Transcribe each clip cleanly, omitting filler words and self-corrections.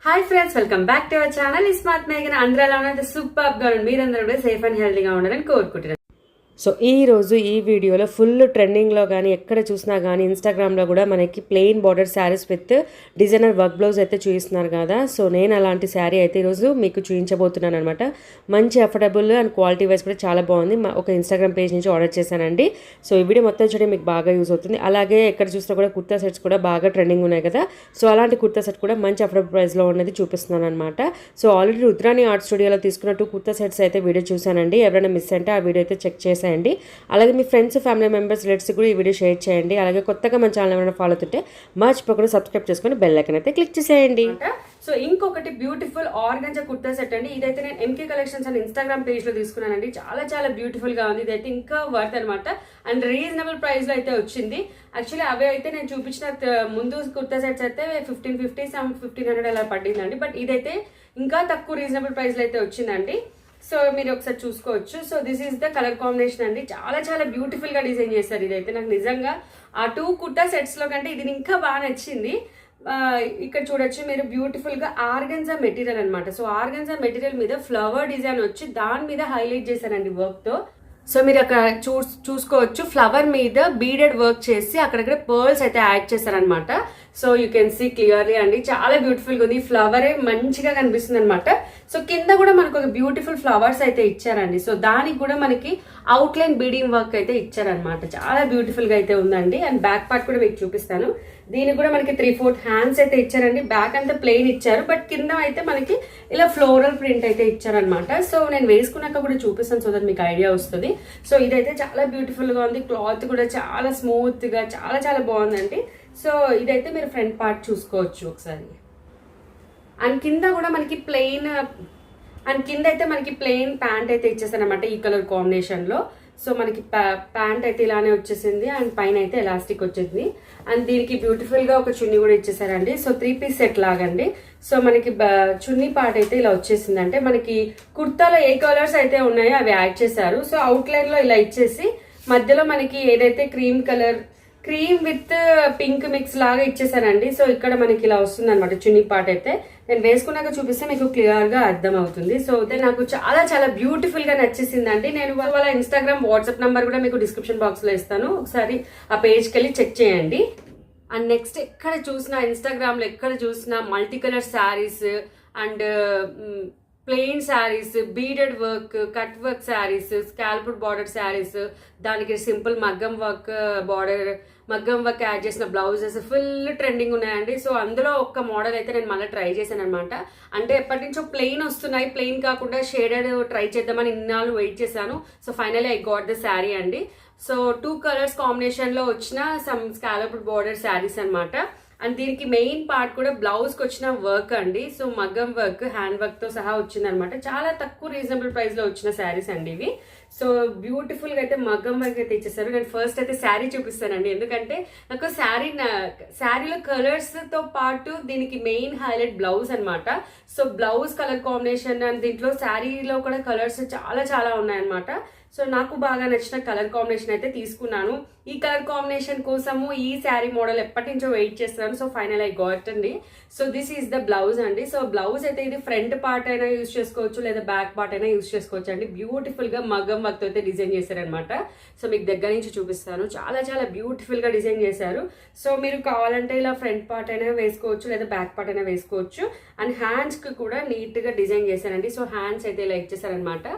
Hi friends, welcome back to our channel smart మేఘన. అందరూ ఎలా ఉన్నారు? సూపర్ గా ఉండండి. మీరందరూ కూడా సేఫ్ అండ్ హెల్తీగా ఉండాలని కోరుకుంటున్నాను. సో ఈరోజు ఈ వీడియోలో ఫుల్ ట్రెండింగ్లో కానీ ఎక్కడ చూసినా కానీ ఇన్స్టాగ్రామ్లో కూడా మనకి plain border saris with designer work blouse అయితే చూపిస్తున్నారు కదా. సో నేను అలాంటి శారీ అయితే ఈరోజు మీకు చూపించబోతున్నాను అనమాట. మంచి అఫోర్డబుల్ అండ్ క్వాలిటీ వైజ్ కూడా చాలా బాగుంది. ఒక ఇన్స్టాగ్రామ్ పేజ్ నుంచి ఆర్డర్ చేశానండి. సో ఈ వీడియో మొత్తం చూడండి, మీకు బాగా యూజ్ అవుతుంది. అలాగే ఎక్కడ చూసినా కూడా కుర్తా సెట్స్ కూడా బాగా ట్రెండింగ్ ఉన్నాయి కదా. సో అలాంటి కుర్తా సెట్ కూడా మంచి అఫోర్డబుల్ ప్రైస్లో ఉన్నది చూపిస్తున్నాను అనమాట. సో ఆల్రెడీ రుద్రాని ఆర్ట్ స్టూడియోలో తీసుకున్న 2 కుర్తా సెట్స్ అయితే వీడియో చూశానండి. ఎవరైనా మిస్ అంటే ఆ వీడియో అయితే చెక్ చేసి అలాగే మీ ఫ్రెండ్స్ ఫ్యామిలీ మెంబర్స్ రిలేటివ్స్ కూడా ఈ వీడియో షేర్ చేయండి. అలాగే కొత్తగా మన ఛానల్ ఏమైనా ఫాలో అవుతుంటే మర్చిపోకుండా సబ్స్క్రైబ్ చేసుకుని బెల్ ఐకాన్ అయితే క్లిక్ చేసేయండి. సో ఇంకొకటి బ్యూటిఫుల్ ఆర్గంజా కుర్తా సెట్ అండి. ఇదైతే నేను ఎంకే కలెక్షన్స్ అని ఇన్స్టాగ్రామ్ పేజ్ లో తీసుకున్నానండి. చాలా చాలా బ్యూటిఫుల్ గా ఉంది. ఇదైతే ఇంకా వర్త్ అనమాట అండ్ రీజనబుల్ ప్రైస్ లో అయితే వచ్చింది. యాక్చువల్లీ అవి అయితే నేను చూపించిన ముందు కుర్తా సెట్స్ అయితే 1550 1500 అలా పడిందండి. బట్ ఇదైతే ఇంకా తక్కువ రీజనబుల్ ప్రైస్ లో అయితే వచ్చిందండి. సో మీరు ఒకసారి చూసుకోవచ్చు. So this is the colour combination అండి. చాలా చాలా బ్యూటిఫుల్ గా డిజైన్ చేశారు. ఇదైతే నాకు నిజంగా ఆ 2 కుర్తా సెట్స్ లో కంటే ఇది ఇంకా బాగా నచ్చింది. ఇక్కడ చూడొచ్చు మీరు, బ్యూటిఫుల్ గా ఆర్గన్జా మెటీరియల్ అనమాట. సో ఆర్గన్జా మెటీరియల్ మీద ఫ్లవర్ డిజైన్ వచ్చి దాని మీద హైలైట్ చేశారండి వర్క్ తో. సో మీరు అక్కడ చూసుకోవచ్చు, ఫ్లవర్ మీద బీడెడ్ వర్క్ చేసి అక్కడక్కడ పర్ల్స్ అయితే యాడ్ చేశారనమాట. So you can see clearly అండి, చాలా బ్యూటిఫుల్ గా ఉంది. ఫ్లవరే మంచిగా కనిపిస్తుంది అనమాట. సో కింద కూడా మనకు ఒక బ్యూటిఫుల్ ఫ్లవర్స్ అయితే ఇచ్చారండి. సో దానికి కూడా మనకి అవుట్ లైన్ బీడింగ్ వర్క్ అయితే ఇచ్చారనమాట. చాలా బ్యూటిఫుల్ గా అయితే ఉందండి. అండ్ బ్యాక్ పార్ట్ కూడా మీకు చూపిస్తాను. దీనికి కూడా మనకి 3/4 హ్యాండ్స్ అయితే ఇచ్చారండి. బ్యాక్ అంతా ప్లెయిన్ ఇచ్చారు, బట్ కింద అయితే మనకి ఇలా ఫ్లోరల్ ప్రింట్ అయితే ఇచ్చారనమాట. సో నేను వేసుకున్నాక కూడా చూపిస్తాను, సో దట్ మీకు ఐడియా వస్తుంది. సో ఇదైతే చాలా బ్యూటిఫుల్ గా ఉంది. క్లాత్ కూడా చాలా స్మూత్ గా చాలా చాలా బాగుందండి. సో ఇదైతే మీరు ఫ్రంట్ పార్ట్ చూసుకోవచ్చు ఒకసారి. అండ్ కింద కూడా మనకి ప్లెయిన్ అయితే మనకి ప్లెయిన్ ప్యాంట్ అయితే ఇచ్చేసారనమాట ఈ కలర్ కాంబినేషన్ లో. సో మనకి ప్యాంట్ అయితే ఇలానే వచ్చేసింది అండ్ పైన అయితే ఎలాస్టిక్ వచ్చేసింది. అండ్ దీనికి బ్యూటిఫుల్ గా ఒక చున్నీ కూడా ఇచ్చేసారండి. సో 3 పీస్ సెట్ లాగండి. సో మనకి చున్నీ పార్ట్ అయితే ఇలా వచ్చేసింది. అంటే మనకి కుర్తాలో ఏ కలర్స్ అయితే ఉన్నాయో అవి యాడ్ చేశారు. సో అవుట్ లైన్ లో ఇలా ఇచ్చేసి మధ్యలో మనకి ఏదైతే క్రీమ్ విత్ పింక్ మిక్స్ లాగా ఇచ్చేసానండి. సో ఇక్కడ మనకి ఇలా వస్తుంది అనమాట చున్నీ పార్ట్ అయితే. నేను వేసుకున్నాక చూపిస్తే మీకు క్లియర్ గా అర్థం అవుతుంది. సో అయితే నాకు చాలా చాలా బ్యూటిఫుల్ గా నచ్చేసిందండి. నేను వాళ్ళ ఇన్స్టాగ్రామ్ వాట్సాప్ నంబర్ కూడా మీకు డిస్క్రిప్షన్ బాక్స్ లో ఇస్తాను, ఒకసారి ఆ పేజ్కి వెళ్ళి చెక్ చేయండి. అండ్ నెక్స్ట్ ఎక్కడ చూసినా ఇన్స్టాగ్రామ్ లో ఎక్కడ చూసినా multi colour saris and plain saris, beaded work, cut work saris, scalloped border saris, దానికి సింపుల్ మగ్గం వర్క్ యాడ్ చేసిన బ్లౌజెస్ ఫుల్ ట్రెండింగ్ ఉన్నాయండి. సో అందులో ఒక్క మోడల్ అయితే నేను మళ్ళీ ట్రై చేశాను అనమాట. అంటే ఎప్పటి నుంచో ప్లెయిన్ వస్తున్నాయి, ప్లెయిన్ కాకుండా షేడెడ్ ట్రై చేద్దామని ఇన్నాళ్ళు వెయిట్ చేశాను. So finally I got the sari అండి. సో 2 కలర్స్ కాంబినేషన్ లో వచ్చిన సమ్ స్కాలప్డ్ బార్డర్ శారీస్ అనమాట. అండ్ దీనికి మెయిన్ పార్ట్ కూడా బ్లౌజ్ కి వచ్చిన వర్క్ అండి. సో మగ్గం వర్క్, హ్యాండ్ వర్క్ తో సహా వచ్చింది అనమాట. చాలా తక్కువ రీజనబుల్ ప్రైస్ లో వచ్చిన శారీస్ అండి ఇవి. సో బ్యూటిఫుల్ గా అయితే మగ్గం వర్క్ అయితే ఇచ్చేసారు. నేను ఫస్ట్ అయితే శారీ చూపిస్తానండి, ఎందుకంటే నాకు శారీలో కలర్స్ తో పాటు దీనికి మెయిన్ హైలైట్ బ్లౌజ్ అనమాట. So blouse colour combination and దీంట్లో శారీలో కూడా కలర్స్ చాలా చాలా ఉన్నాయన్నమాట. సో నాకు బాగా నచ్చిన కలర్ కాంబినేషన్ అయితే తీసుకున్నాను. ఈ కలర్ కాంబినేషన్ కోసము ఈ శారీ మోడల్ ఎప్పటి నుంచో వెయిట్ చేస్తున్నాను. సో ఫైనల్ ఐ గాట్ అండి. So this is the blouse అండి. సో బ్లౌజ్ అయితే ఇది ఫ్రంట్ పార్ట్ అయినా యూజ్ చేసుకోవచ్చు, లేదా బ్యాక్ పార్ట్ అయినా యూజ్ చేసుకోవచ్చు అండి. బ్యూటిఫుల్ గా మగ్గం వర్క్ అయితే డిజైన్ చేశారనమాట. సో మీకు దగ్గర నుంచి చూపిస్తాను. చాలా చాలా బ్యూటిఫుల్ గా డిజైన్ చేశారు. సో మీరు కావాలంటే ఇలా ఫ్రంట్ పార్ట్ అయినా వేసుకోవచ్చు, లేదా బ్యాక్ పార్ట్ అయినా వేసుకోవచ్చు. అండ్ హ్యాండ్స్ కి కూడా నీట్ గా డిజైన్ చేశారండి. సో హ్యాండ్స్ అయితే ఇలా ఇచ్చేసారనమాట.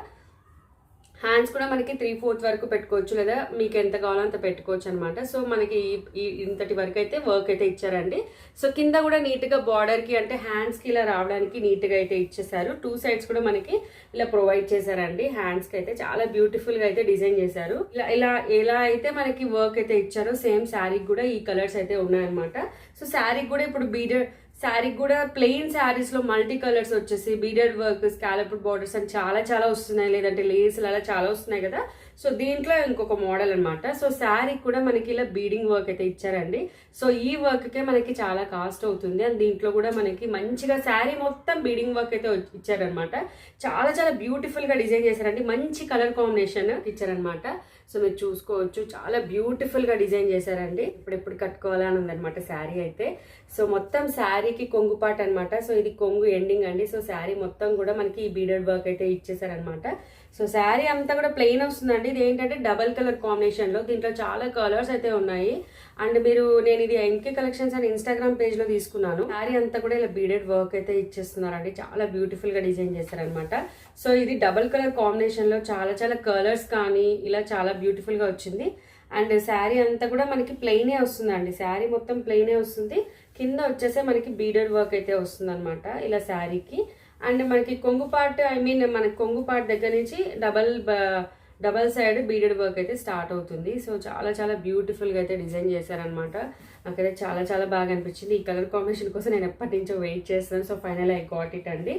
హ్యాండ్స్ కూడా మనకి 3/4 వరకు పెట్టుకోవచ్చు, లేదా మీకు ఎంత కావాలో అంత పెట్టుకోవచ్చు అనమాట. సో మనకి ఇంతటి వరకు అయితే వర్క్ అయితే ఇచ్చారండి. సో కింద కూడా నీట్ గా బార్డర్ కి అంటే హ్యాండ్స్ కి ఇలా రావడానికి నీట్ గా అయితే ఇచ్చేసారు. 2 సైడ్స్ కూడా మనకి ఇలా ప్రొవైడ్ చేశారండి. హ్యాండ్స్ కి అయితే చాలా బ్యూటిఫుల్ గా అయితే డిజైన్ చేశారు. ఇలా అయితే మనకి వర్క్ అయితే ఇచ్చారు. సేమ్ శారీకి కూడా ఈ కలర్స్ అయితే ఉన్నాయన్నమాట. సో శారీకి కూడా ఇప్పుడు శారీకి కూడా ప్లెయిన్ శారీస్ లో మల్టీ కలర్స్ వచ్చేసి బీడెడ్ వర్క్, స్కాలప్డ్ బార్డర్స్ అని చాలా చాలా వస్తున్నాయి, లేదంటే లేస్లు అలా చాలా వస్తున్నాయి కదా. సో దీంట్లో ఇంకొక మోడల్ అనమాట. సో శారీ కూడా మనకి ఇలా బీడింగ్ వర్క్ అయితే ఇచ్చారండి. సో ఈ వర్క్కే మనకి చాలా కాస్ట్ అవుతుంది. అండ్ దీంట్లో కూడా మనకి మంచిగా శారీ మొత్తం బీడింగ్ వర్క్ అయితే ఇచ్చారనమాట. చాలా చాలా బ్యూటిఫుల్ గా డిజైన్ చేశారండి. మంచి కలర్ కాంబినేషన్ ఇచ్చారనమాట. సో మీరు చూసుకోవచ్చు, చాలా బ్యూటిఫుల్ గా డిజైన్ చేశారండి. ఇప్పుడు కట్టుకోవాలని ఉందనమాట శారీ అయితే. సో మొత్తం శారీకి కొంగు పార్ట్ అనమాట. సో ఇది కొంగు ఎండింగ్ అండి. సో శారీ మొత్తం కూడా మనకి ఈ బీడెడ్ వర్క్ అయితే ఇచ్చేసారనమాట. సో శారీ అంతా కూడా ప్లెయిన్ వస్తుందండి. ఇది ఏంటంటే డబల్ కలర్ కాంబినేషన్ లో, దీంట్లో చాలా కలర్స్ అయితే ఉన్నాయి. అండ్ నేను ఇది ఎంకే కలెక్షన్స్ అని ఇన్స్టాగ్రామ్ పేజ్ లో తీసుకున్నాను. శారీ అంతా కూడా ఇలా బీడెడ్ వర్క్ అయితే ఇచ్చేస్తున్నారండి. చాలా బ్యూటిఫుల్ గా డిజైన్ చేశారనమాట. సో ఇది డబల్ కలర్ కాంబినేషన్ లో చాలా చాలా కలర్స్ కానీ ఇలా చాలా బ్యూటిఫుల్ గా వచ్చింది. అండ్ శారీ అంతా కూడా మనకి ప్లెయినే వస్తుందండి. శారీ మొత్తం ప్లెయినే వస్తుంది. కింద వచ్చేసే మనకి బీడెడ్ వర్క్ అయితే వస్తుంది అనమాట ఇలా శారీకి. అండ్ మనకి కొంగు పార్ట్ మనకి కొంగు పార్ట్ దగ్గర నుంచి డబల్ సైడ్ బీడెడ్ వర్క్ అయితే స్టార్ట్ అవుతుంది. సో చాలా చాలా బ్యూటిఫుల్ గా అయితే డిజైన్ చేశారనమాట. నాకైతే చాలా చాలా బాగా అనిపించింది. ఈ కలర్ కాంబినేషన్ కోసం నేను ఎప్పటి నుంచో వెయిట్ చేస్తాను. So final I got it అండి.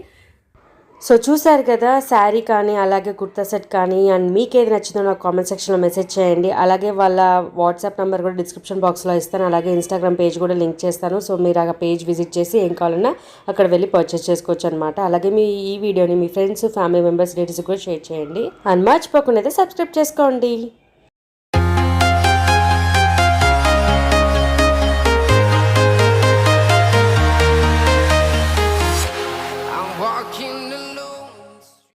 సో చూసారు కదా, శారీ కానీ అలాగే కుర్తా సెట్ కానీ. అండ్ మీకు ఏది నచ్చిందో నాకు కామెంట్ సెక్షన్లో మెసేజ్ చేయండి. అలాగే వాళ్ళ వాట్సాప్ నెంబర్ కూడా డిస్క్రిప్షన్ బాక్స్లో ఇస్తాను. అలాగే ఇన్స్టాగ్రామ్ పేజ్ కూడా లింక్ చేస్తాను. సో మీరు ఆ పేజ్ విజిట్ చేసి ఏం కావాలన్నా అక్కడ వెళ్ళి పర్చేస్ చేసుకోవచ్చు అనమాట. అలాగే ఈ వీడియోని మీ ఫ్రెండ్స్, ఫ్యామిలీ మెంబర్స్, రిలేటివ్స్ కూడా షేర్ చేయండి. అండ్ మర్చిపోకుండా అయితే సబ్స్క్రైబ్ చేసుకోండి.